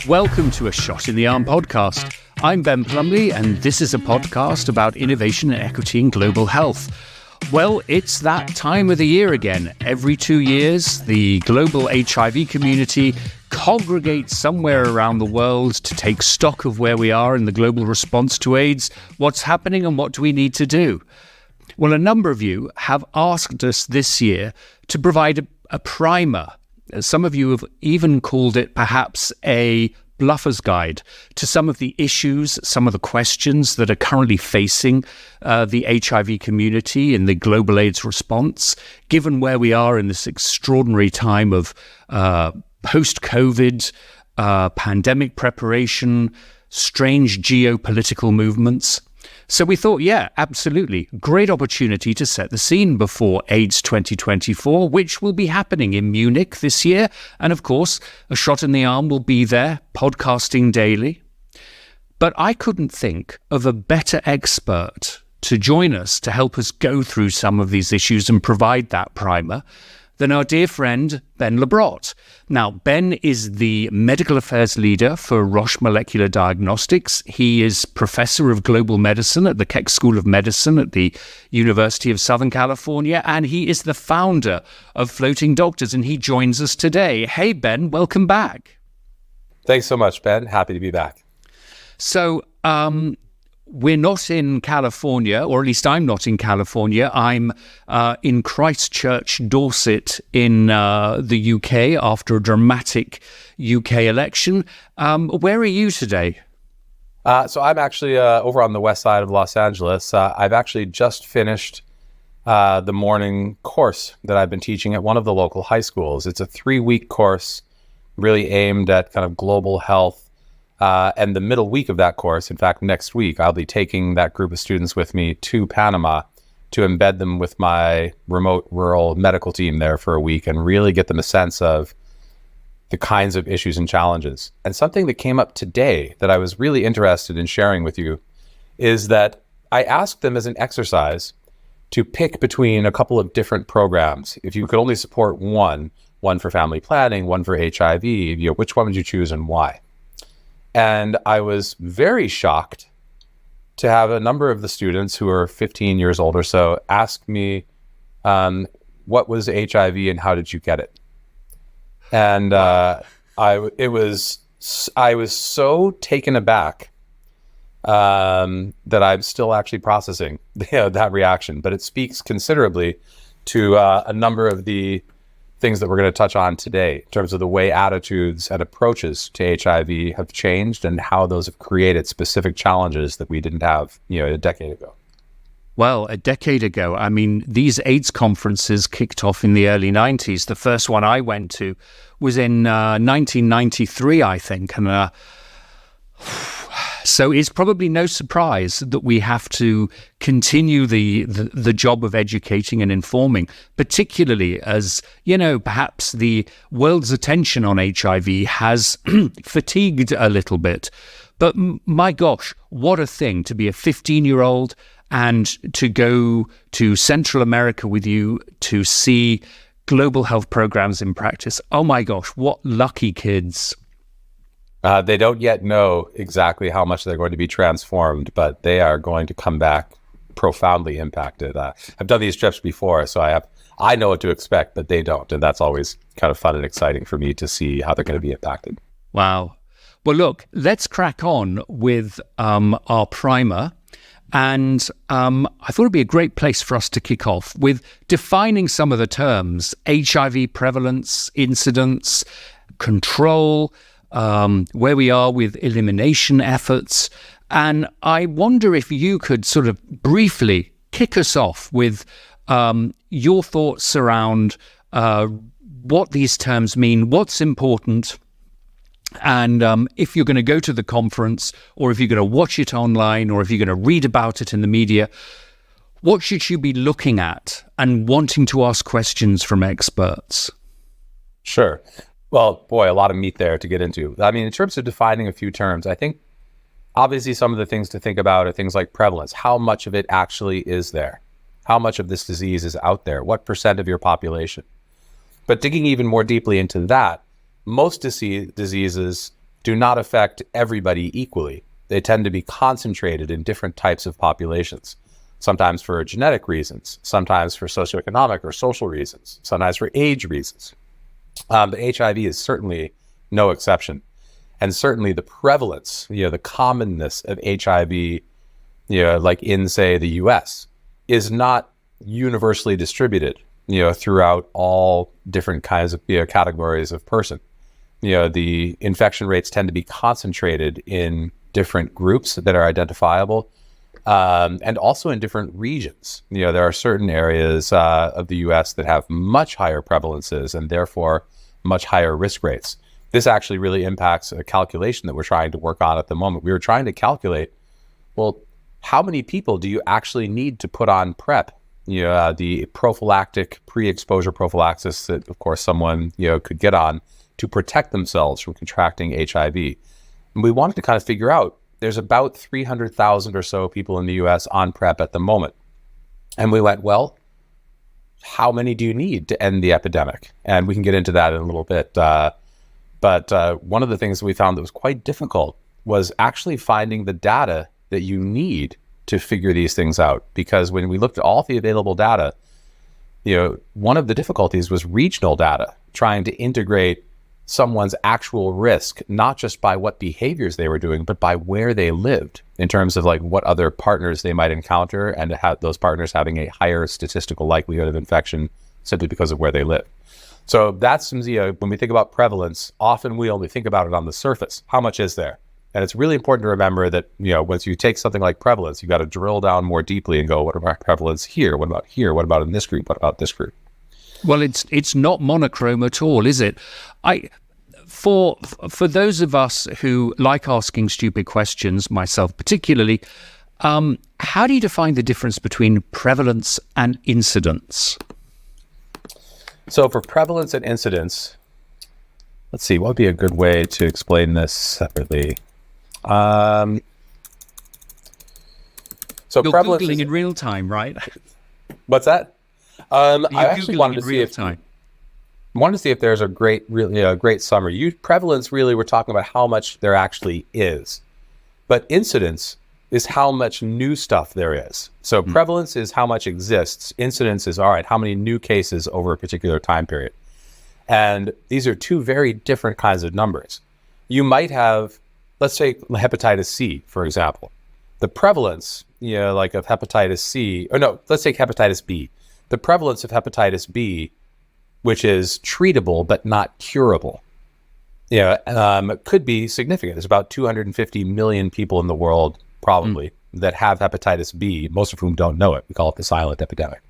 Welcome to A Shot in the Arm podcast. I'm Ben Plumley, and this is a podcast about innovation and equity in global health. Well, it's that time of the year again. Every 2 years, the global HIV community congregates somewhere around the world to take stock of where we are in the global response to AIDS, what's happening and what do we need to do. Well, a number of you have asked us this year to provide a primer. Some of you have even called it perhaps a bluffer's guide to some of the issues, some of the questions that are currently facing the HIV community in the global AIDS response, given where we are in this extraordinary time of post-COVID, pandemic preparation, strange geopolitical movements. So we thought, yeah, absolutely, great opportunity to set the scene before AIDS 2024, which will be happening in Munich this year. And of course, A Shot in the Arm will be there, podcasting daily. But I couldn't think of a better expert to join us to help us go through some of these issues and provide that primer than our dear friend, Ben LaBrot. Now, Ben is the medical affairs leader for Roche Molecular Diagnostics. He is professor of global medicine at the Keck School of Medicine at the University of Southern California, and he is the founder of Floating Doctors, and he joins us today. Hey, Ben, welcome back. Thanks so much, Ben. Happy to be back. So, we're not in California, or at least I'm not in California. I'm in Christchurch, Dorset, in the UK after a dramatic UK election. Where are you today? So I'm actually over on the west side of Los Angeles. I've actually just finished the morning course that I've been teaching at one of the local high schools. It's a 3-week course really aimed at kind of global health. And the middle week of that course, in fact, next week, I'll be taking that group of students with me to Panama to embed them with my remote rural medical team there for a week and really get them a sense of the kinds of issues and challenges. And something that came up today that I was really interested in sharing with you is that I asked them as an exercise to pick between a couple of different programs. If you could only support one for family planning, one for HIV, which one would you choose and why? And I was very shocked to have a number of the students who are 15 years old or so ask me, what was HIV and how did you get it? And I was so taken aback that I'm still actually processing that reaction. But it speaks considerably to a number of the things that we're going to touch on today in terms of the way attitudes and approaches to HIV have changed and how those have created specific challenges that we didn't have, a decade ago. Well, a decade ago, I mean, these AIDS conferences kicked off in the early 90s. The first one I went to was in 1993, I think. And so it's probably no surprise that we have to continue the job of educating and informing, particularly as, perhaps the world's attention on HIV has fatigued a little bit. But my gosh, what a thing to be a 15-year-old and to go to Central America with you to see global health programs in practice. Oh my gosh, what lucky kids. They don't yet know exactly how much they're going to be transformed, but they are going to come back profoundly impacted. I've done these trips before, so I know what to expect, but they don't. And that's always kind of fun and exciting for me to see how they're going to be impacted. Wow. Well, look, let's crack on with our primer. And I thought it'd be a great place for us to kick off with defining some of the terms: HIV prevalence, incidence, control, where we are with elimination efforts. And I wonder if you could sort of briefly kick us off with your thoughts around what these terms mean, what's important, and if you're going to go to the conference, or if you're going to watch it online, or if you're going to read about it in the media, what should you be looking at and wanting to ask questions from experts? Sure. Well, boy, a lot of meat there to get into. I mean, in terms of defining a few terms, I think obviously some of the things to think about are things like prevalence. How much of it actually is there? How much of this disease is out there? What % of your population? But digging even more deeply into that, most diseases do not affect everybody equally. They tend to be concentrated in different types of populations, sometimes for genetic reasons, sometimes for socioeconomic or social reasons, sometimes for age reasons. But HIV is certainly no exception. And certainly the prevalence, the commonness of HIV, like in, say, the US, is not universally distributed, throughout all different kinds of categories of person. The infection rates tend to be concentrated in different groups that are identifiable, and also in different regions. There are certain areas of the US that have much higher prevalences and therefore much higher risk rates. This actually really impacts a calculation that we're trying to work on at the moment. We were trying to calculate, well, how many people do you actually need to put on PrEP? The prophylactic pre-exposure prophylaxis that, of course, someone could get on to protect themselves from contracting HIV. And we wanted to kind of figure out, there's about 300,000 or so people in the US on PrEP at the moment. And we went, well, how many do you need to end the epidemic? And we can get into that in a little bit. But one of the things that we found that was quite difficult was actually finding the data that you need to figure these things out. Because when we looked at all the available data, one of the difficulties was regional data, trying to integrate someone's actual risk, not just by what behaviors they were doing, but by where they lived, in terms of like what other partners they might encounter, and to have those partners having a higher statistical likelihood of infection simply because of where they live. So that's, when we think about prevalence, often we only think about it on the surface. How much is there? And it's really important to remember that, once you take something like prevalence, you got to drill down more deeply and go, what about prevalence here? What about here? What about in this group? What about this group? Well, it's not monochrome at all, is it? For those of us who like asking stupid questions, myself particularly, how do you define the difference between prevalence and incidence? So for prevalence and incidence, let's see, what would be a good way to explain this separately? So you're prevalence Googling in real time, right? What's that? I actually Googling wanted in to real time. if there's a great summary. Prevalence, really, we're talking about how much there actually is, but incidence is how much new stuff there is. So prevalence is how much exists. Incidence is, all right, how many new cases over a particular time period. And these are two very different kinds of numbers. You might have, let's say, hepatitis C, for example. The prevalence, like of hepatitis C, or no, let's take hepatitis B. The prevalence of hepatitis B, which is treatable but not curable, could be significant. There's about 250 million people in the world, probably, that have hepatitis B, most of whom don't know it. We call it the silent epidemic.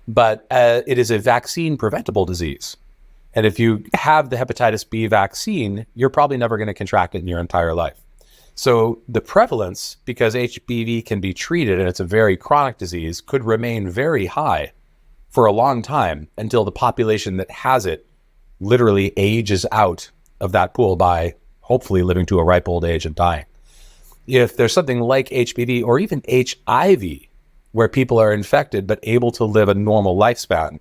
But it is a vaccine-preventable disease. And if you have the hepatitis B vaccine, you're probably never going to contract it in your entire life. So the prevalence, because HBV can be treated and it's a very chronic disease, could remain very high for a long time until the population that has it literally ages out of that pool by hopefully living to a ripe old age and dying. If there's something like HBV or even HIV, where people are infected but able to live a normal lifespan,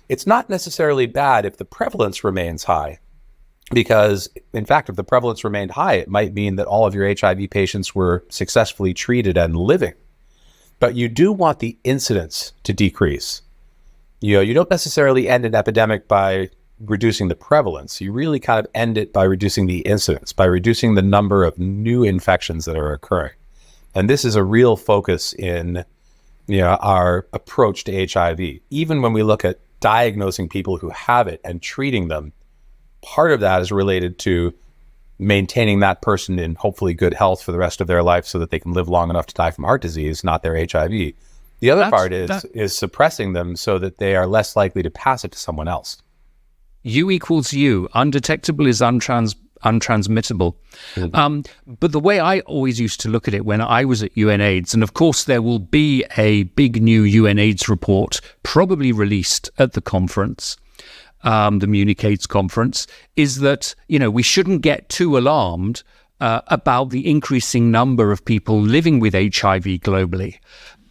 it's not necessarily bad if the prevalence remains high. Because, in fact, if the prevalence remained high, it might mean that all of your HIV patients were successfully treated and living. But you do want the incidence to decrease. You don't necessarily end an epidemic by reducing the prevalence. You really kind of end it by reducing the incidence, by reducing the number of new infections that are occurring. And this is a real focus in our approach to HIV. Even when we look at diagnosing people who have it and treating them, part of that is related to maintaining that person in hopefully good health for the rest of their life so that they can live long enough to die from heart disease, not their HIV. The other part is suppressing them so that they are less likely to pass it to someone else. U equals U. Undetectable is untransmittable. But the way I always used to look at it when I was at UNAIDS, and of course there will be a big new UNAIDS report probably released at the conference, the Munich AIDS conference, is that, we shouldn't get too alarmed about the increasing number of people living with HIV globally.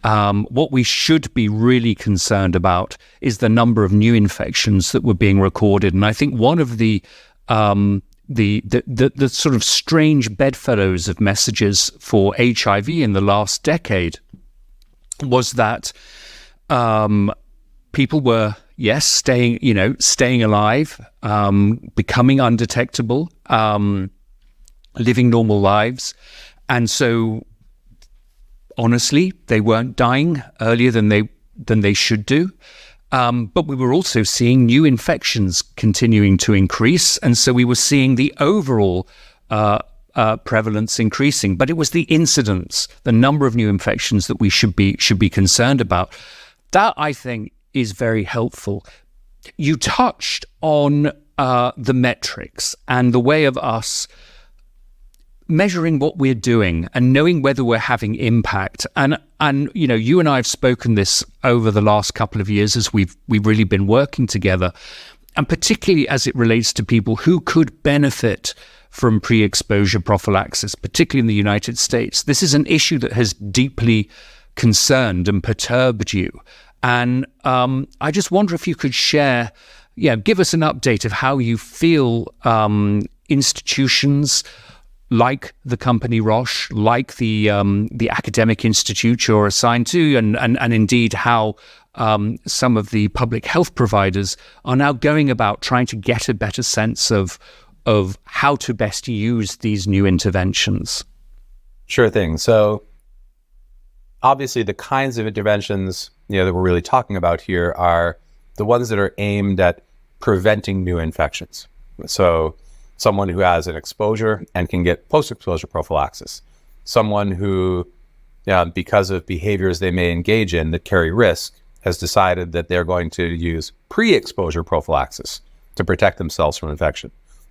What we should be really concerned about is the number of new infections that were being recorded. And I think one of the sort of strange bedfellows of messages for HIV in the last decade was that people were, yes, staying alive, becoming undetectable, living normal lives. And so, honestly, they weren't dying earlier than they should do. But we were also seeing new infections continuing to increase. And so we were seeing the overall prevalence increasing. But it was the incidence, the number of new infections that we should be concerned about. That, I think, is very helpful. You touched on the metrics and the way of us measuring what we're doing and knowing whether we're having impact. And you and I have spoken this over the last couple of years as we've really been working together, and particularly as it relates to people who could benefit from pre-exposure prophylaxis, particularly in the United States. This is an issue that has deeply concerned and perturbed you. And I just wonder if you could share, give us an update of how you feel institutions like the company Roche, like the academic institute you're assigned to, and indeed how some of the public health providers are now going about trying to get a better sense of how to best use these new interventions. Sure thing. So obviously the kinds of interventions that we're really talking about here are the ones that are aimed at preventing new infections. So someone who has an exposure and can get post-exposure prophylaxis. Someone who, because of behaviors they may engage in that carry risk, has decided that they're going to use pre-exposure prophylaxis to protect themselves from infection.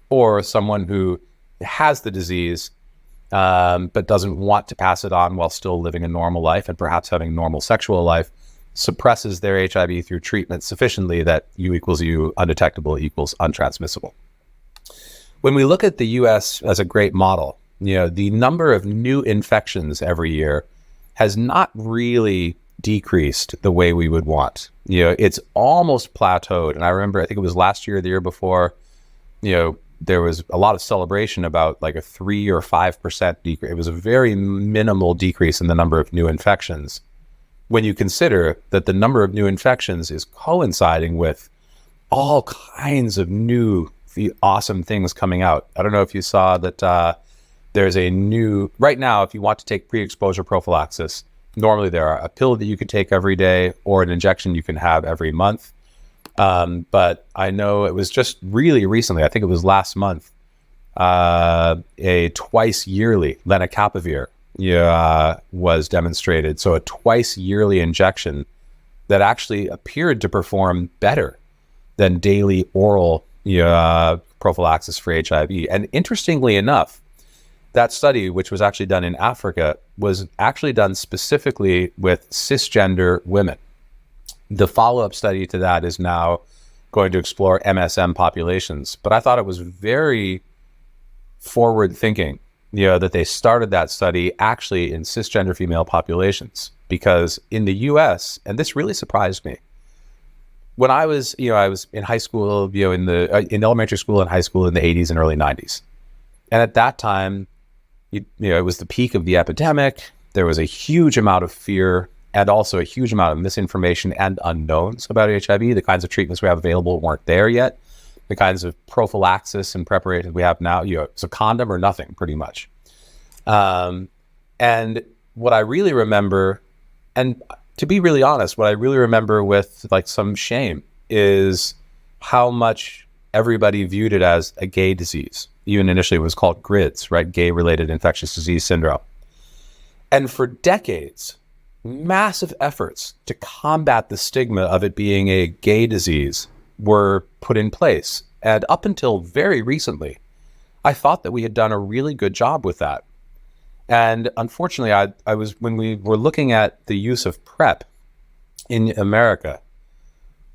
Or someone who has the disease but doesn't want to pass it on while still living a normal life and perhaps having a normal sexual life, suppresses their HIV through treatment sufficiently that U equals U, undetectable equals untransmissible. When we look at the US as a great model, the number of new infections every year has not really decreased the way we would want. It's almost plateaued. And I remember, I think it was last year or the year before, there was a lot of celebration about like a 3 or 5% decrease. It was a very minimal decrease in the number of new infections. When you consider that the number of new infections is coinciding with all kinds of new awesome things coming out. I don't know if you saw that there's a new, right now, if you want to take pre-exposure prophylaxis, normally there are a pill that you could take every day or an injection you can have every month. But I know it was just really recently, I think it was last month, a twice yearly lenacapavir was demonstrated. So a twice yearly injection that actually appeared to perform better than daily oral prophylaxis for HIV. And interestingly enough, that study, which was actually done in Africa, was actually done specifically with cisgender women. The follow-up study to that is now going to explore MSM populations. But I thought it was very forward-thinking, that they started that study actually in cisgender female populations. Because in the US, and this really surprised me, when I was in high school, in elementary school and high school in the 80s and early 90s. And at that time, it was the peak of the epidemic. There was a huge amount of fear and also a huge amount of misinformation and unknowns about HIV. The kinds of treatments we have available weren't there yet. The kinds of prophylaxis and preparations we have now, it's a condom or nothing, pretty much. And what I really remember, and to be really honest, what I really remember with like some shame is how much everybody viewed it as a gay disease. Even initially it was called GRIDS, right? Gay-related infectious disease syndrome. And for decades, massive efforts to combat the stigma of it being a gay disease were put in place. And up until very recently, I thought that we had done a really good job with that. And unfortunately, I was, when we were looking at the use of PrEP in America,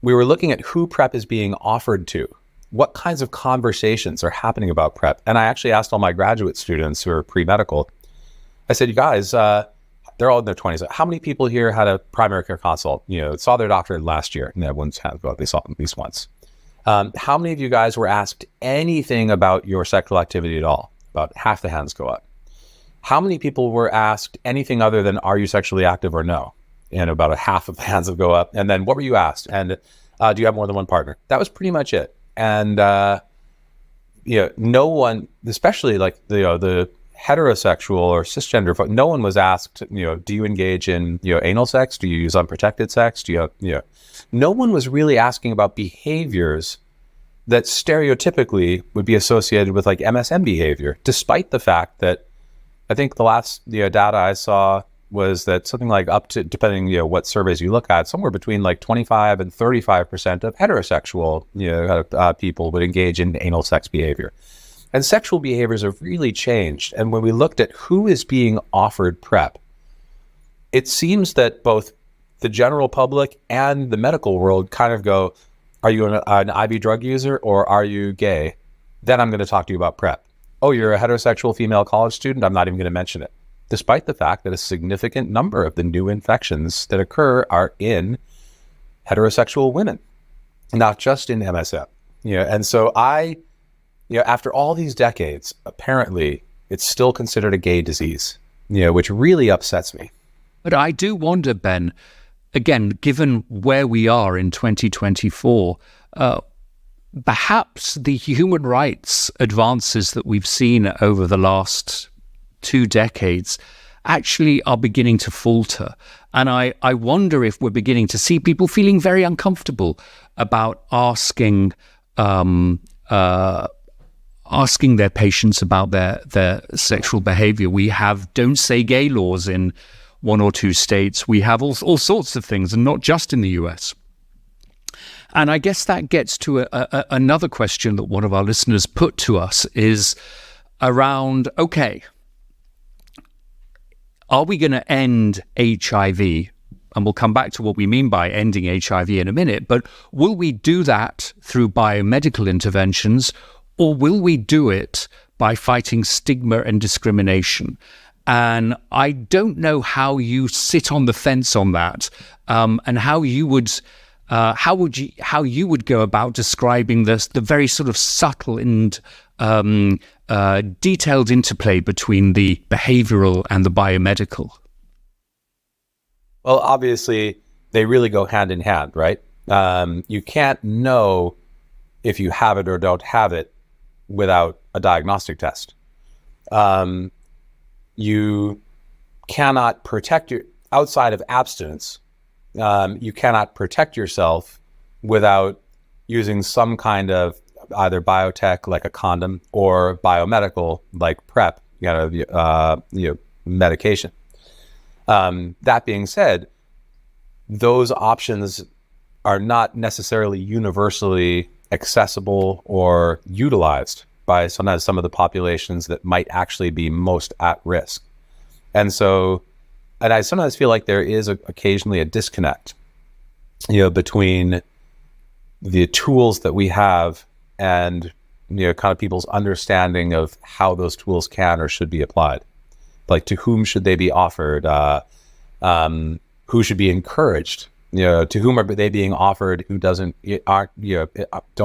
we were looking at who PrEP is being offered to. What kinds of conversations are happening about PrEP? And I actually asked all my graduate students who are pre-medical, I said, you guys, they're all in their 20s. How many people here had a primary care consult, saw their doctor last year? And everyone's had, well, they saw them at least once. How many of you guys were asked anything about your sexual activity at all? About half the hands go up. How many people were asked anything other than, are you sexually active or no? And about a half of the hands will go up. And then what were you asked? And do you have more than one partner? That was pretty much it. And, no one, especially like the heterosexual or cisgender folk, no one was asked, do you engage in, anal sex? Do you use unprotected sex? No one was really asking about behaviors that stereotypically would be associated with like MSM behavior, despite the fact that I think the last data I saw was that something like up to, depending what surveys you look at, somewhere between like 25 and 35% of heterosexual people would engage in anal sex behavior. And sexual behaviors have really changed. And when we looked at who is being offered PrEP, it seems that both the general public and the medical world kind of go, are you an IV drug user or are you gay? Then I'm going to talk to you about PrEP. Oh, you're a heterosexual female college student? I'm not even going to mention it. Despite the fact that a significant number of the new infections that occur are in heterosexual women, not just in MSM. And so after all these decades, apparently it's still considered a gay disease, which really upsets me. But I do wonder, Ben, again, given where we are in 2024, perhaps the human rights advances that we've seen over the last 2 decades actually are beginning to falter. And I wonder if we're beginning to see people feeling very uncomfortable about asking their patients about their sexual behavior. We have don't say gay laws in 1 or 2 states. We have all sorts of things, and not just in the US. And I guess that gets to another question that one of our listeners put to us is around, okay, are we going to end HIV? And we'll come back to what we mean by ending HIV in a minute, but will we do that through biomedical interventions, or will we do it by fighting stigma and discrimination? And I don't know how you sit on the fence on that, and how you would go about describing the very sort of subtle and detailed interplay between the behavioral and the biomedical. Well, obviously, they really go hand in hand, right? You can't know if you have it or don't have it without a diagnostic test. You cannot protect outside of abstinence. You cannot protect yourself without using some kind of either biotech like a condom or biomedical like PrEP, medication. That being said, those options are not necessarily universally accessible or utilized by sometimes some of the populations that might actually be most at risk. And I sometimes feel like there is occasionally a disconnect, between the tools that we have and, kind of people's understanding of how those tools can or should be applied. Like, to whom should they be offered? Who should be encouraged? To whom are they being offered who don't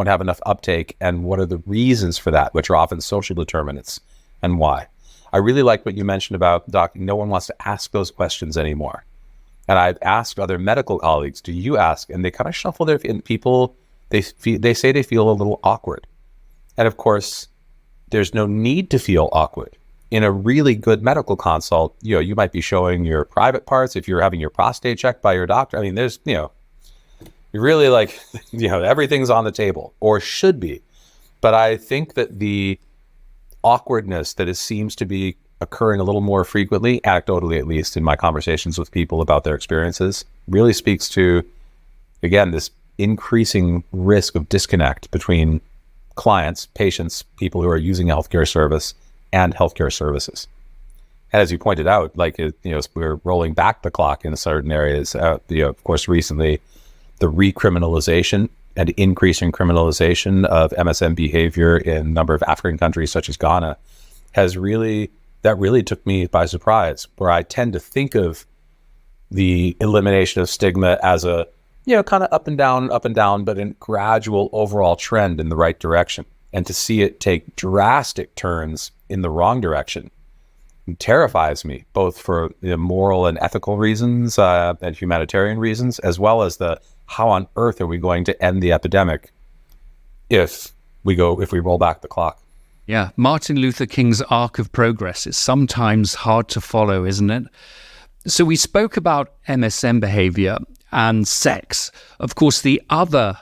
have enough uptake, and what are the reasons for that, which are often social determinants, and why? I really like what you mentioned about, Doc, no one wants to ask those questions anymore. And I've asked other medical colleagues, do you ask? And they kind of shuffle their feet, and people, they say they feel a little awkward. And of course, there's no need to feel awkward. In a really good medical consult, you might be showing your private parts if you're having your prostate checked by your doctor. I mean, there's, you're really like, everything's on the table, or should be. But I think that the awkwardness that seems to be occurring a little more frequently, anecdotally at least, in my conversations with people about their experiences, really speaks to, again, this increasing risk of disconnect between clients, patients, people who are using a healthcare service, and healthcare services. And as you pointed out, we're rolling back the clock in certain areas. Of course, recently, the recriminalization and increasing criminalization of MSM behavior in a number of African countries, such as Ghana, has really that really took me by surprise, where I tend to think of the elimination of stigma as a, kind of up and down, but a gradual overall trend in the right direction. And to see it take drastic turns in the wrong direction terrifies me, both for the moral and ethical reasons and humanitarian reasons, as well as the how on earth are we going to end the epidemic if we roll back the clock. Yeah, Martin Luther King's arc of progress is sometimes hard to follow, isn't it? So we spoke about MSM behavior and sex. Of course, the other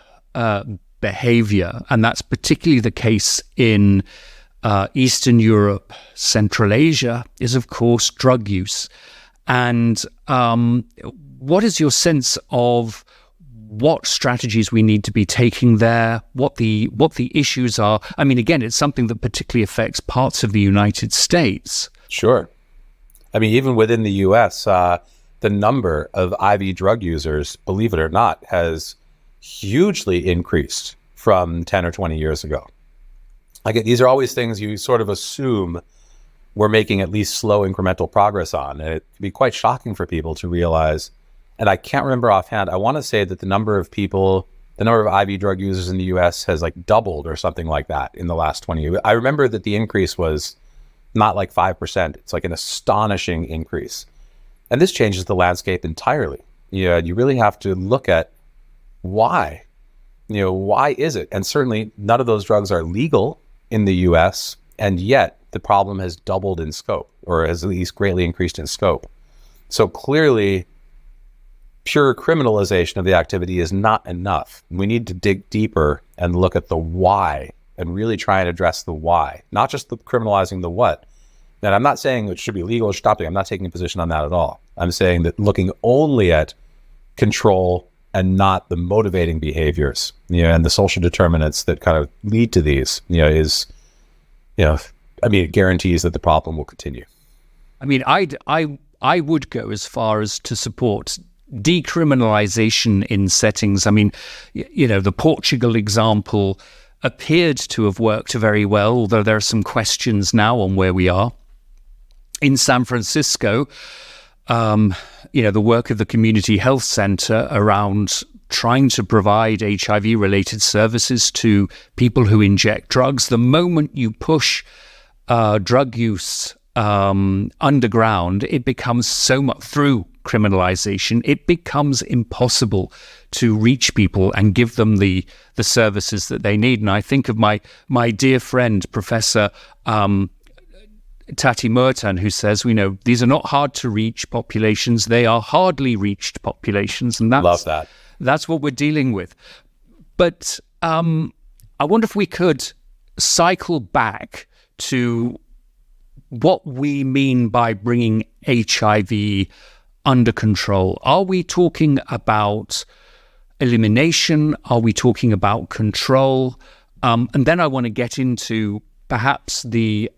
behavior, and that's particularly the case in Eastern Europe, Central Asia, is of course drug use. And what is your sense of what strategies we need to be taking there, what the issues are? I mean, again, it's something that particularly affects parts of the United States. Sure. I mean, even within the U.S., the number of IV drug users, believe it or not, has hugely increased from 10 or 20 years ago. Again, these are always things you sort of assume we're making at least slow incremental progress on. And it can be quite shocking for people to realize, and I can't remember offhand, I want to say that the number of IV drug users in the US has like doubled or something like that in the last 20 years. I remember that the increase was not like 5%. It's like an astonishing increase. And this changes the landscape entirely. You really have to look at why. Why is it? And certainly none of those drugs are legal in the US, and yet the problem has doubled in scope, or has at least greatly increased in scope. So clearly, pure criminalization of the activity is not enough. We need to dig deeper and look at the why, and really try and address the why, not just the criminalizing the what. And I'm not saying it should be legal or stop it. I'm not taking a position on that at all. I'm saying that looking only at control and not the motivating behaviors, and the social determinants that kind of lead to these, it guarantees that the problem will continue. I mean, I would go as far as to support decriminalization in settings. I mean, the Portugal example appeared to have worked very well, although there are some questions now on where we are. In San Francisco, the work of the community health center around trying to provide HIV-related services to people who inject drugs. The moment you push drug use underground, it becomes so much through criminalization, it becomes impossible to reach people and give them the services that they need. And I think of my dear friend, Professor Tati Murtan, who says, these are not hard to reach populations, they are hardly reached populations. And love that. That's what we're dealing with. But I wonder if we could cycle back to what we mean by bringing HIV under control. Are we talking about elimination? Are we talking about control? And then I want to get into perhaps the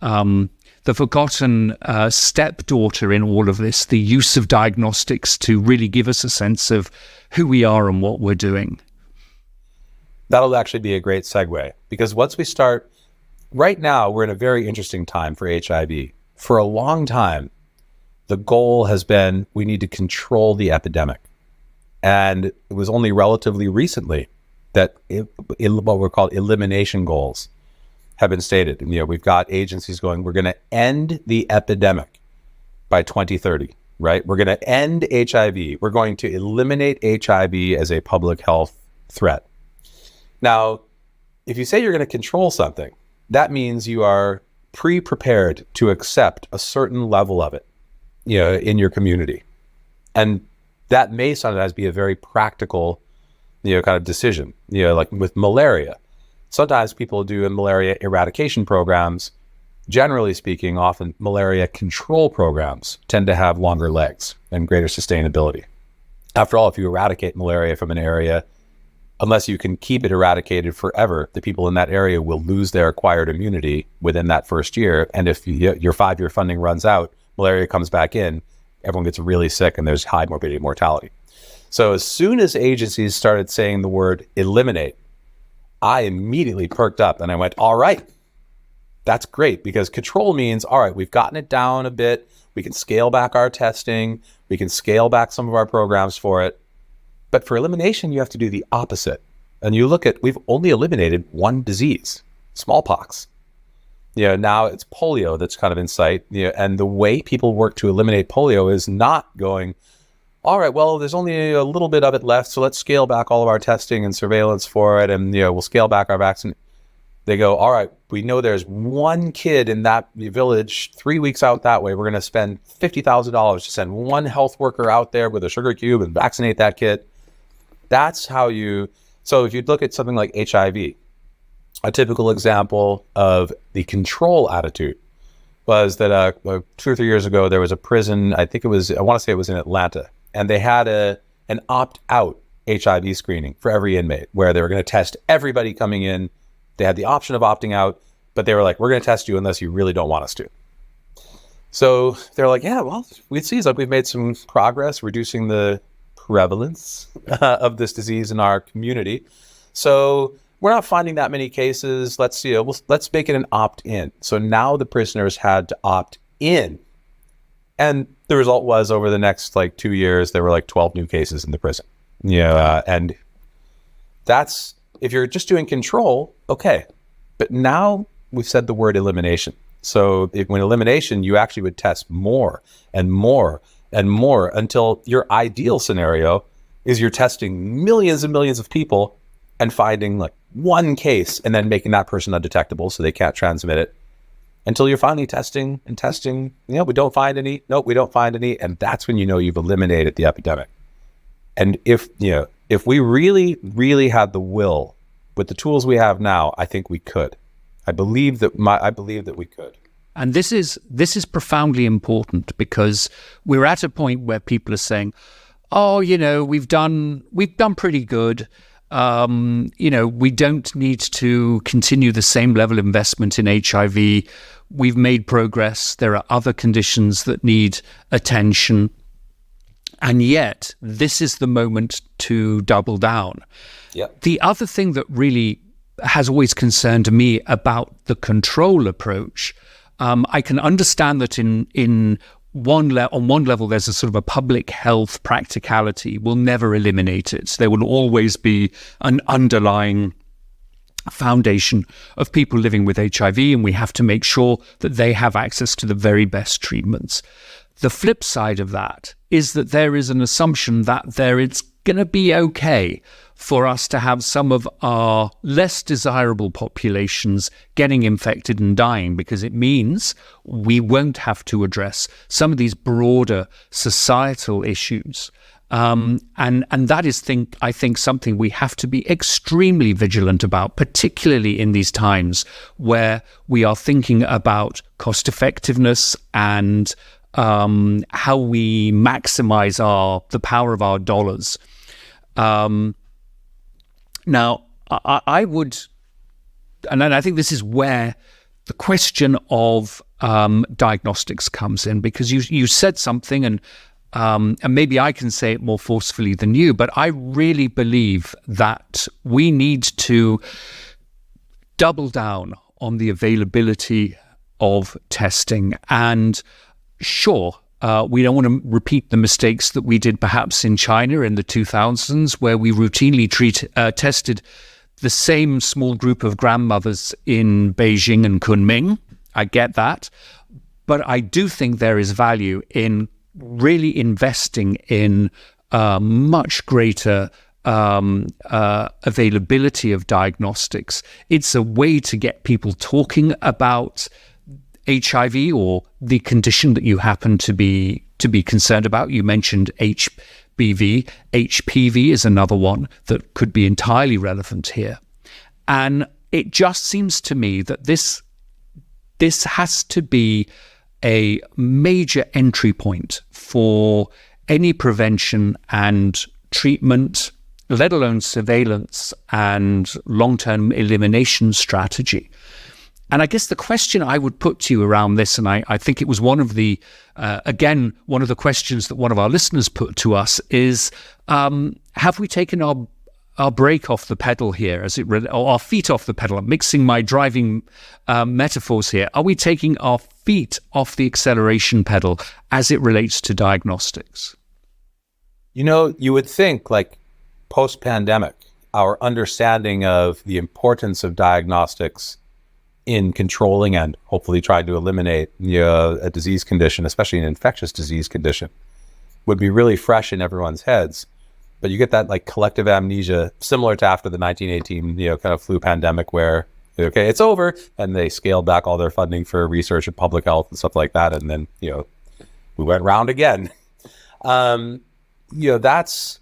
forgotten stepdaughter in all of this, the use of diagnostics to really give us a sense of who we are and what we're doing. That'll actually be a great segue, because once we start, right now, we're in a very interesting time for HIV. For a long time, the goal has been we need to control the epidemic. And it was only relatively recently that what were called elimination goals have been stated. And, we've got agencies going, we're going to end the epidemic by 2030, right? We're going to end HIV. We're going to eliminate HIV as a public health threat. Now, if you say you're going to control something, that means you are pre-prepared to accept a certain level of it, in your community. And that may sometimes be a very practical, kind of decision, like with malaria. Sometimes people do malaria eradication programs. Generally speaking, often malaria control programs tend to have longer legs and greater sustainability. After all, if you eradicate malaria from an area, unless you can keep it eradicated forever, the people in that area will lose their acquired immunity within that first year. And if your 5-year funding runs out, malaria comes back in, everyone gets really sick and there's high morbidity and mortality. So as soon as agencies started saying the word eliminate, I immediately perked up and I went, all right, That's great, because control means, all right, we've gotten it down a bit. We can scale back our testing. We can scale back some of our programs for it. But for elimination, you have to do the opposite. And you look at, we've only eliminated one disease, smallpox. Now it's polio that's kind of in sight. And the way people work to eliminate polio is not going, all right, well, there's only a little bit of it left, so let's scale back all of our testing and surveillance for it, and we'll scale back our vaccine. They go, all right, we know there's one kid in that village 3 weeks out that way. We're going to spend $50,000 to send one health worker out there with a sugar cube and vaccinate that kid. That's how so if you look at something like HIV, a typical example of the control attitude was that 2 or 3 years ago, there was a prison, I want to say it was in Atlanta, and they had an opt-out HIV screening for every inmate where they were going to test everybody coming in. They had the option of opting out, but they were like, we're going to test you unless you really don't want us to. So they're like, yeah, well, it seems like we've made some progress reducing the prevalence of this disease in our community. So we're not finding that many cases. Let's make it an opt-in. So now the prisoners had to opt in. And the result was, over the next 2 years, there were 12 new cases in the prison. And that's, if you're just doing control, okay. But now we've said the word elimination. So when elimination, you actually would test more and more and more until your ideal scenario is you're testing millions and millions of people and finding one case and then making that person undetectable so they can't transmit it, until you're finally testing and testing. We don't find any. Nope, we don't find any. And that's when you've eliminated the epidemic. And if we really, really had the will with the tools we have now, I think we could. I believe that we could. And this is profoundly important, because we're at a point where people are saying, oh, we've done pretty good. We don't need to continue the same level of investment in HIV. We've made progress. There are other conditions that need attention. And yet, this is the moment to double down. Yep. The other thing that really has always concerned me about the control approach, I can understand that on one level, there's a sort of a public health practicality. We'll never eliminate it. There will always be an underlying foundation of people living with HIV, and we have to make sure that they have access to the very best treatments. The flip side of that is that there is an assumption that it's going to be okay for us to have some of our less desirable populations getting infected and dying, because it means we won't have to address some of these broader societal issues. And that is, I think, something we have to be extremely vigilant about, particularly in these times where we are thinking about cost effectiveness and how we maximize the power of our dollars. Now, I would, and I think this is where the question of diagnostics comes in, because you said something, and maybe I can say it more forcefully than you, but I really believe that we need to double down on the availability of testing. And sure, we don't want to repeat the mistakes that we did perhaps in China in the 2000s, where we routinely tested the same small group of grandmothers in Beijing and Kunming. I get that. But I do think there is value in really investing in much greater availability of diagnostics. It's a way to get people talking about HIV or the condition that you happen to be concerned about. You mentioned HBV. HPV is another one that could be entirely relevant here. And it just seems to me that this has to be a major entry point for any prevention and treatment, let alone surveillance and long-term elimination strategy. And I guess the question I would put to you around this, and I think it was one of the questions that one of our listeners put to us, is have we taken our our brake off the pedal here, or our feet off the pedal? I'm mixing my driving metaphors here. Are we taking our feet off the acceleration pedal as it relates to diagnostics? You would think, like, post-pandemic, our understanding of the importance of diagnostics in controlling and hopefully trying to eliminate a disease condition, especially an infectious disease condition, would be really fresh in everyone's heads. But you get that like collective amnesia, similar to after the 1918, kind of flu pandemic, where, okay, it's over, and they scaled back all their funding for research and public health and stuff like that. And then, we went round again. That's,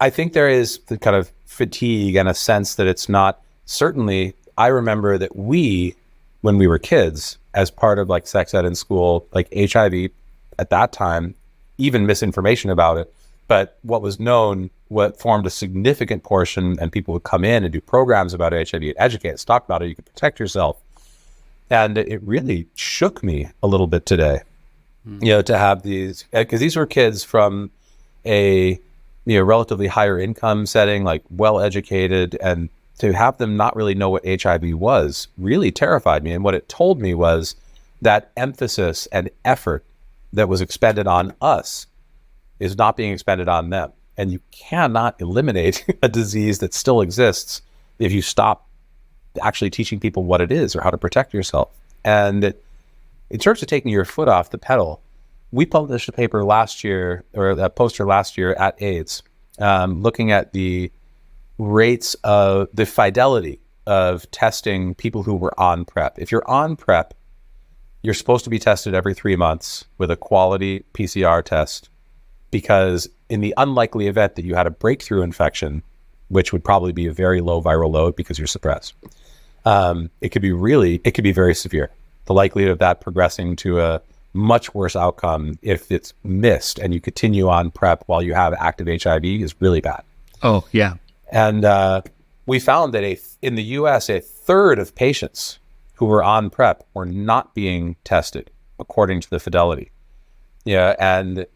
I think there is the kind of fatigue and a sense that it's not, certainly, I remember that when we were kids, as part of like sex ed in school, like HIV at that time, even misinformation about it, but what was known, what formed a significant portion, and people would come in and do programs about HIV and educate us, talk about it, you could protect yourself. And it really shook me a little bit today, to have these, because these were kids from a, relatively higher income setting, like well-educated, and to have them not really know what HIV was really terrified me. And what it told me was that emphasis and effort that was expended on us is not being expended on them. And you cannot eliminate a disease that still exists if you stop actually teaching people what it is or how to protect yourself. And in terms of taking your foot off the pedal, we published a paper last year, or a poster last year at AIDS, looking at the rates of the fidelity of testing people who were on PrEP. If you're on PrEP, you're supposed to be tested every 3 months with a quality PCR test, because in the unlikely event that you had a breakthrough infection, which would probably be a very low viral load because you're suppressed, it could be very severe. The likelihood of that progressing to a much worse outcome if it's missed and you continue on PrEP while you have active HIV is really bad. Oh, yeah. And we found that in the US, a third of patients who were on PrEP were not being tested according to the fidelity. And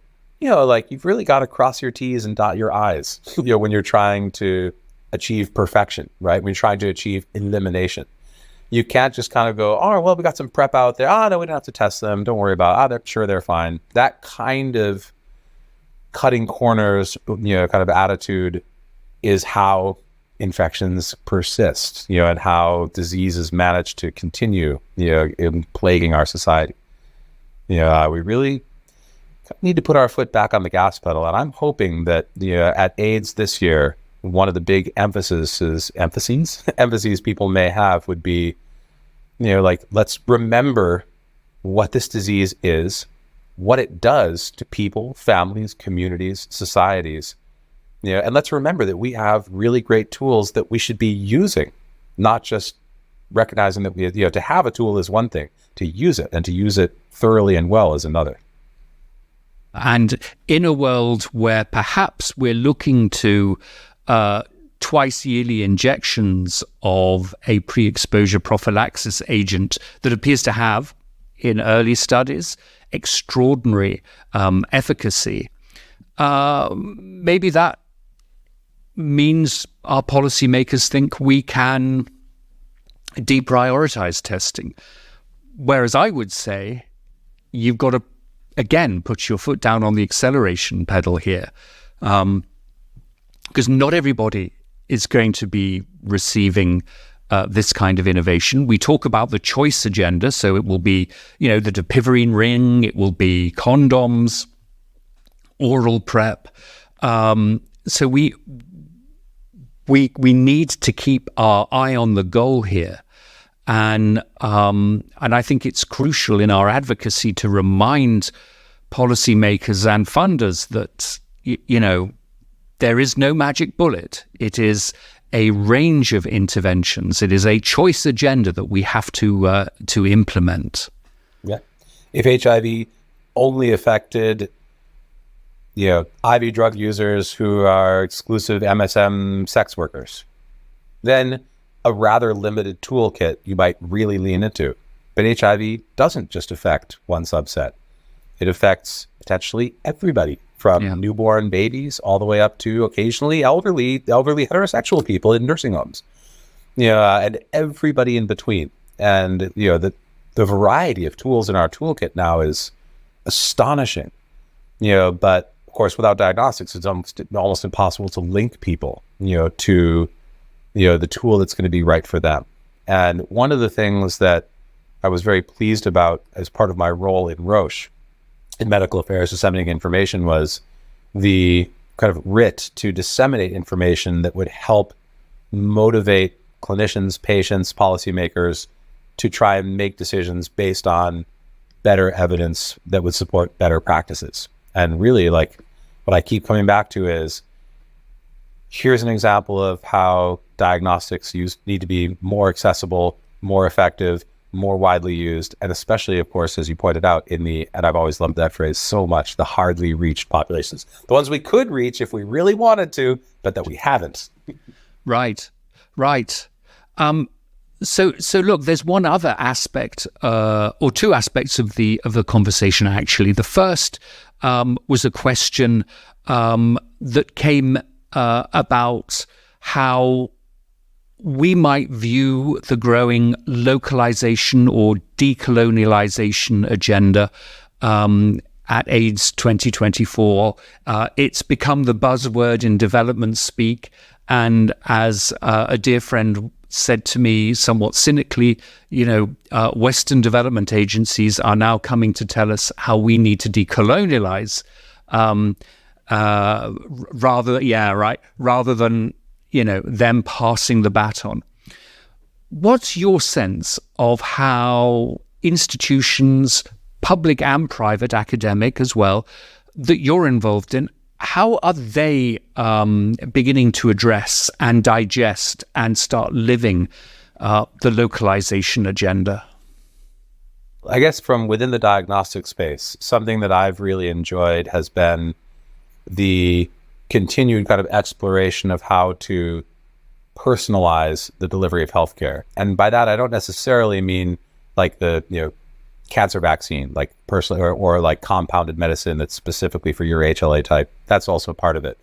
like, you've really got to cross your T's and dot your I's, when you're trying to achieve perfection, right? When you're trying to achieve elimination. You can't just kind of go, oh, well, we got some PrEP out there. Oh, no, we don't have to test them. Don't worry about it. They're fine. That kind of cutting corners, kind of attitude is how infections persist, and how diseases manage to continue, in plaguing our society. We really need to put our foot back on the gas pedal. And I'm hoping that, at AIDS this year, one of the big emphases people may have would be, like, let's remember what this disease is, what it does to people, families, communities, societies, and let's remember that we have really great tools that we should be using, not just recognizing that we, to have a tool is one thing, to use it and to use it thoroughly and well is another. And in a world where perhaps we're looking to twice yearly injections of a pre-exposure prophylaxis agent that appears to have, in early studies, extraordinary efficacy, maybe that means our policymakers think we can deprioritize testing. Whereas I would say you've got to, again, put your foot down on the acceleration pedal here, because not everybody is going to be receiving this kind of innovation. We talk about the choice agenda, so it will be, the dapivirine ring, it will be condoms, oral PrEP. So we need to keep our eye on the goal here. And I think it's crucial in our advocacy to remind policymakers and funders that, there is no magic bullet. It is a range of interventions. It is a choice agenda that we have to implement. Yeah. If HIV only affected, IV drug users who are exclusive MSM sex workers, then a rather limited toolkit you might really lean into. But HIV doesn't just affect one subset. It affects potentially everybody from newborn babies all the way up to occasionally elderly heterosexual people in nursing homes, and everybody in between. And, the variety of tools in our toolkit now is astonishing, but of course, without diagnostics, it's almost impossible to link people, to, the tool that's going to be right for them. And one of the things that I was very pleased about as part of my role in Roche in medical affairs disseminating information was the kind of writ to disseminate information that would help motivate clinicians, patients, policymakers to try and make decisions based on better evidence that would support better practices. And really, like, what I keep coming back to is, here's an example of how diagnostics need to be more accessible, more effective, more widely used, and especially, of course, as you pointed out, and I've always loved that phrase so much, the hardly reached populations. The ones we could reach if we really wanted to, but that we haven't. Right. So look, there's one other aspect, or two aspects of the conversation, actually. The first was a question that came about how we might view the growing localization or decolonialization agenda at AIDS 2024. It's become the buzzword in development speak. And as a dear friend said to me somewhat cynically, Western development agencies are now coming to tell us how we need to decolonialize rather than them passing the baton. What's your sense of how institutions, public and private, academic as well, that you're involved in, how are they beginning to address and digest and start living the localization agenda? I guess from within the diagnostic space, something that I've really enjoyed has been the continued kind of exploration of how to personalize the delivery of healthcare. And by that, I don't necessarily mean like the, cancer vaccine, like personally, or like compounded medicine that's specifically for your HLA type. That's also part of it.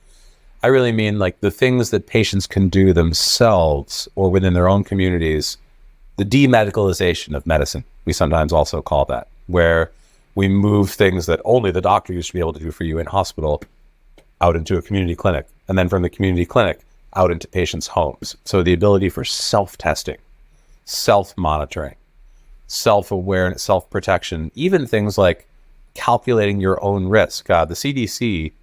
I really mean like the things that patients can do themselves or within their own communities, the demedicalization of medicine, we sometimes also call that, where we move things that only the doctor used to be able to do for you in hospital out into a community clinic, and then from the community clinic out into patients' homes. So the ability for self-testing, self-monitoring, self-awareness, self-protection, even things like calculating your own risk. The CDC,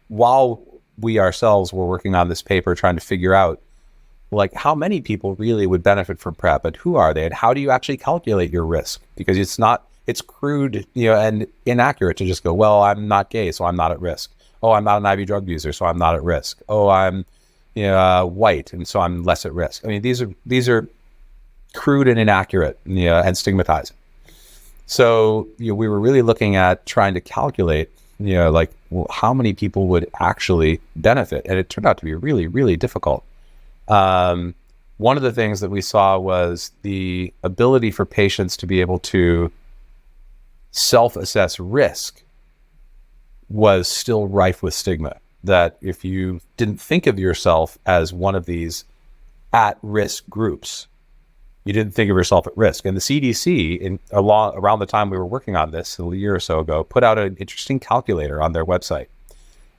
while we ourselves were working on this paper trying to figure out like how many people really would benefit from PrEP, and who are they, and how do you actually calculate your risk? Because it's crude, and inaccurate to just go, well, I'm not gay, so I'm not at risk. Oh, I'm not an IV drug user, so I'm not at risk. Oh, I'm white, and so I'm less at risk. I mean, these are crude and inaccurate, and stigmatizing. So we were really looking at trying to calculate, how many people would actually benefit, and it turned out to be really, really difficult. One of the things that we saw was the ability for patients to be able to self-assess risk was still rife with stigma. That if you didn't think of yourself as one of these at-risk groups, you didn't think of yourself at risk. And the CDC, around the time we were working on this, a year or so ago, put out an interesting calculator on their website.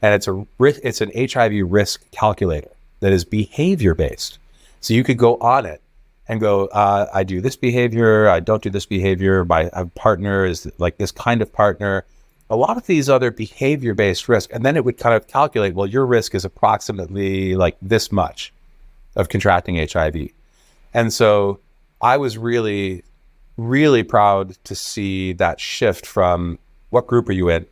And it's an HIV risk calculator that is behavior-based. So you could go on it and go, I do this behavior, I don't do this behavior, my partner is like this kind of partner. A lot of these other behavior-based risks, and then it would kind of calculate, well, your risk is approximately like this much of contracting HIV. And so I was really, really proud to see that shift from what group are you in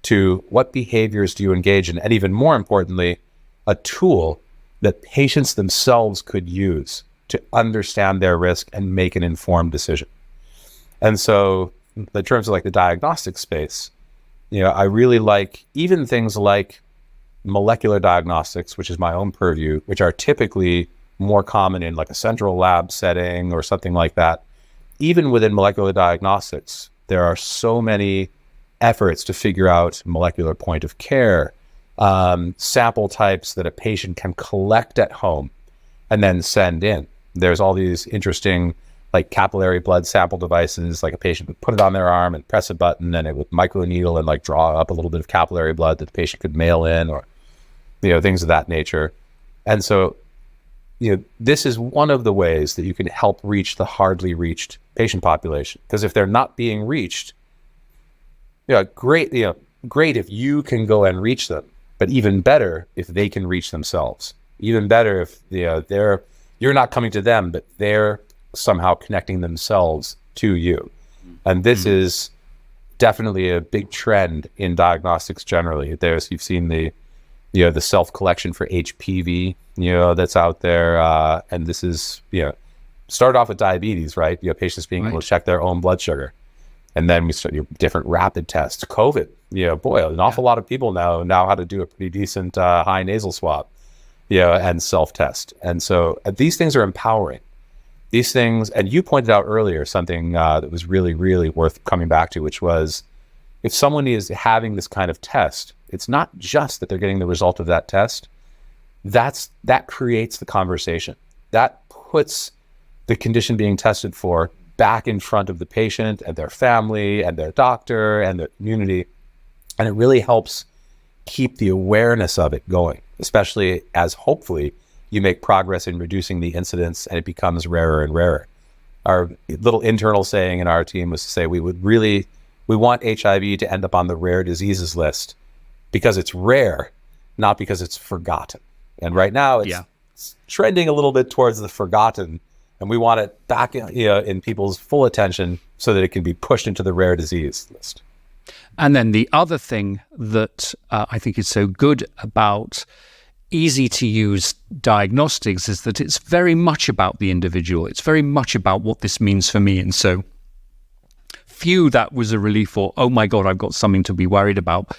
to what behaviors do you engage in, and even more importantly, a tool that patients themselves could use to understand their risk and make an informed decision. And so in terms of like the diagnostic space, I really like even things like molecular diagnostics, which is my own purview, which are typically more common in like a central lab setting or something like that. Even within molecular diagnostics, there are so many efforts to figure out molecular point of care, sample types that a patient can collect at home and then send in. There's all these interesting like capillary blood sample devices, like a patient would put it on their arm and press a button and it would microneedle and like draw up a little bit of capillary blood that the patient could mail in, or, things of that nature. And so, this is one of the ways that you can help reach the hardly reached patient population. Because if they're not being reached, great if you can go and reach them, but even better if they can reach themselves. Even better if you're not coming to them, but they're somehow connecting themselves to you. And this is definitely a big trend in diagnostics generally. You've seen the self-collection for HPV, that's out there. And this is, started off with diabetes, right? Patients being able to check their own blood sugar. And then we start different rapid tests. COVID, an awful lot of people know how to do a pretty decent high nasal swab, and self-test. And so these things are empowering. These things, and you pointed out earlier something that was really, really worth coming back to, which was if someone is having this kind of test, it's not just that they're getting the result of that test. That creates the conversation. That puts the condition being tested for back in front of the patient and their family and their doctor and their community. And it really helps keep the awareness of it going, especially as hopefully you make progress in reducing the incidence and it becomes rarer and rarer. Our little internal saying in our team was to say we want HIV to end up on the rare diseases list because it's rare, not because it's forgotten. And right now it's trending a little bit towards the forgotten, and we want it back in people's full attention so that it can be pushed into the rare disease list. And then the other thing that I think is so good about easy to use diagnostics is that it's very much about the individual. It's very much about what this means for me. And so few that was a relief for, oh my God, I've got something to be worried about.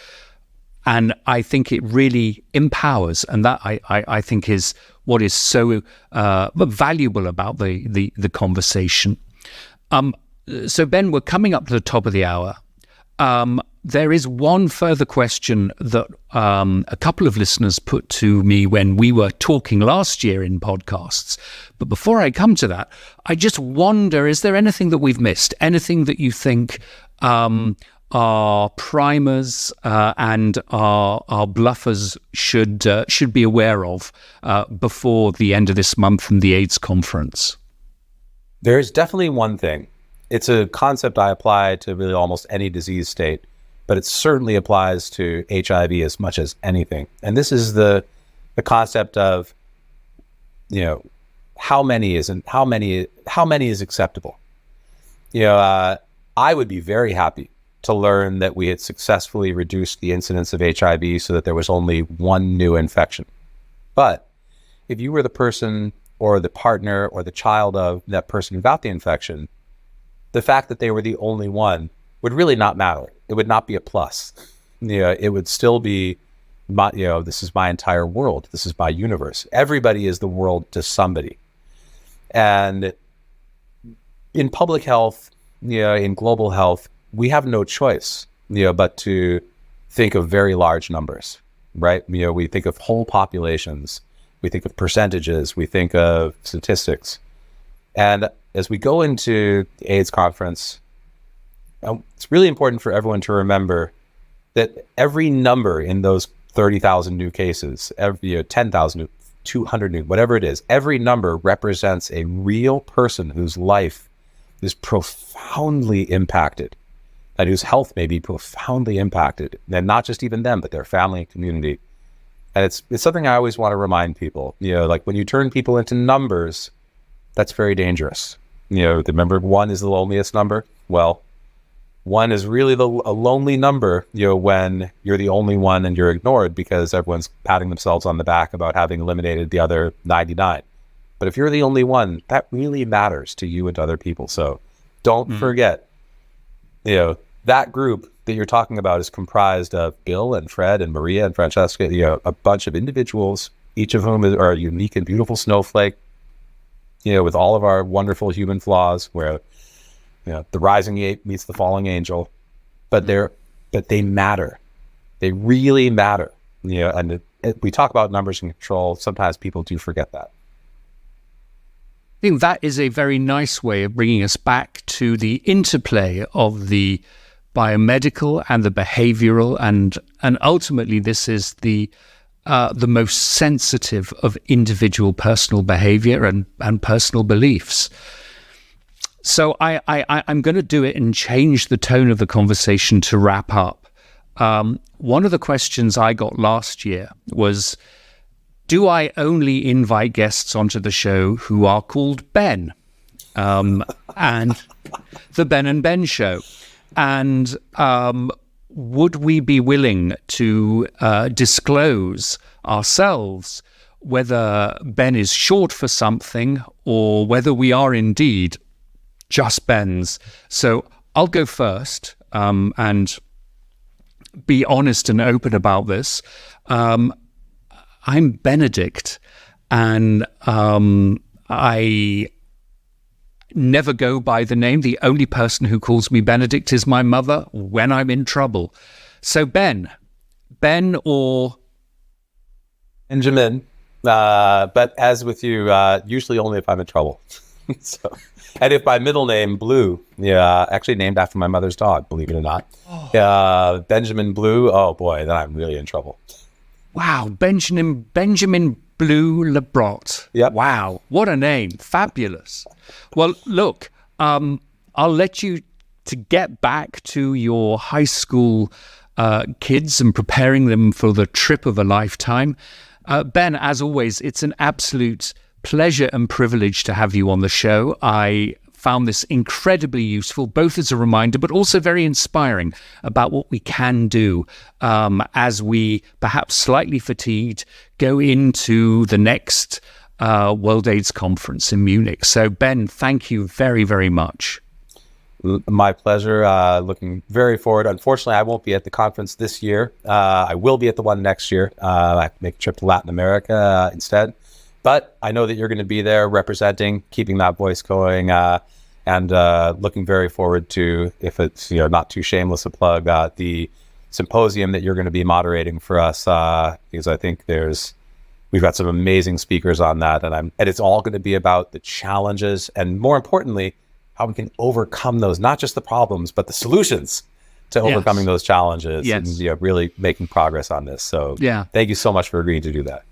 And I think it really empowers. And that I think is what is so valuable about the conversation. So Ben, we're coming up to the top of the hour. There is one further question that a couple of listeners put to me when we were talking last year in podcasts. But before I come to that, I just wonder, is there anything that we've missed? Anything that you think our primers and our bluffers should be aware of before the end of this month and the AIDS conference? There's definitely one thing. It's a concept I apply to really almost any disease state, but it certainly applies to HIV as much as anything. And this is the concept of, how many is acceptable. I would be very happy to learn that we had successfully reduced the incidence of HIV so that there was only one new infection. But if you were the person or the partner or the child of that person who got the infection, the fact that they were the only one would really not matter. It would not be a plus. It would still be, this is my entire world. This is my universe. Everybody is the world to somebody. And in public health, in global health, we have no choice, but to think of very large numbers, right? We think of whole populations. We think of percentages. We think of statistics. And as we go into the AIDS conference, it's really important for everyone to remember that every number in those 30,000 new cases, every 10,000, 200 new, whatever it is, every number represents a real person whose life is profoundly impacted and whose health may be profoundly impacted. And not just even them, but their family and community. And it's something I always want to remind people, like when you turn people into numbers, that's very dangerous. Remember, one is the loneliest number. Well, one is really a lonely number, when you're the only one and you're ignored because everyone's patting themselves on the back about having eliminated the other 99. But if you're the only one, that really matters to you and to other people. So don't forget, that group that you're talking about is comprised of Bill and Fred and Maria and Francesca, a bunch of individuals, each of whom are a unique and beautiful snowflake, with all of our wonderful human flaws where, the rising ape meets the falling angel, but they're but they matter. They really matter. And we talk about numbers and control. Sometimes people do forget that. I think that is a very nice way of bringing us back to the interplay of the biomedical and the behavioral, and ultimately this is the most sensitive of individual personal behavior and personal beliefs. So I'm going to do it and change the tone of the conversation to wrap up. One of the questions I got last year was, do I only invite guests onto the show who are called Ben? And the Ben and Ben Show. And would we be willing to disclose ourselves whether Ben is short for something or whether we are indeed just Bens? So I'll go first and be honest and open about this. I'm Benedict, and I never go by the name. The only person who calls me Benedict is my mother when I'm in trouble. So Ben or Benjamin, but as with you, usually only if I'm in trouble. So, and if my middle name Blue, actually named after my mother's dog, believe it or not, Benjamin Blue. Oh boy, then I'm really in trouble. Wow, Benjamin Blue LaBrot. Yep. Wow, what a name. Fabulous. Well, look, I'll let you to get back to your high school kids and preparing them for the trip of a lifetime. Ben, as always, it's an absolute pleasure and privilege to have you on the show. I found this incredibly useful, both as a reminder, but also very inspiring about what we can do as we, perhaps slightly fatigued, go into the next World AIDS Conference in Munich. So, Ben, thank you very, very much. My pleasure. Looking very forward. Unfortunately, I won't be at the conference this year. I will be at the one next year. I make a trip to Latin America instead. But I know that you're going to be there representing, keeping that voice going, and looking very forward to, if it's not too shameless a plug, the symposium that you're going to be moderating for us, because I think we've got some amazing speakers on that, and it's all going to be about the challenges and, more importantly, how we can overcome those, not just the problems, but the solutions to overcoming those challenges, and really making progress on this. So thank you so much for agreeing to do that.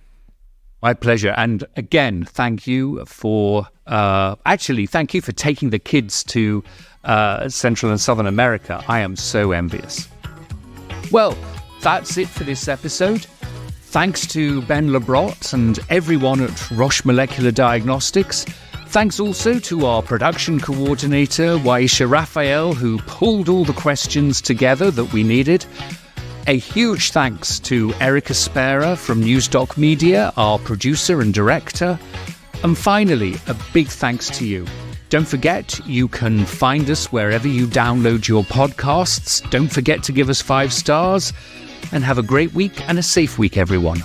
My pleasure. And again, thank you for taking the kids to Central and Southern America. I am so envious. Well, that's it for this episode. Thanks to Ben LaBrot and everyone at Roche Molecular Diagnostics. Thanks also to our production coordinator, Waisha Raphael, who pulled all the questions together that we needed. A huge thanks to Erica Spera from NewsDoc Media, our producer and director. And finally, a big thanks to you. Don't forget, you can find us wherever you download your podcasts. Don't forget to give us 5 stars. And have a great week and a safe week, everyone.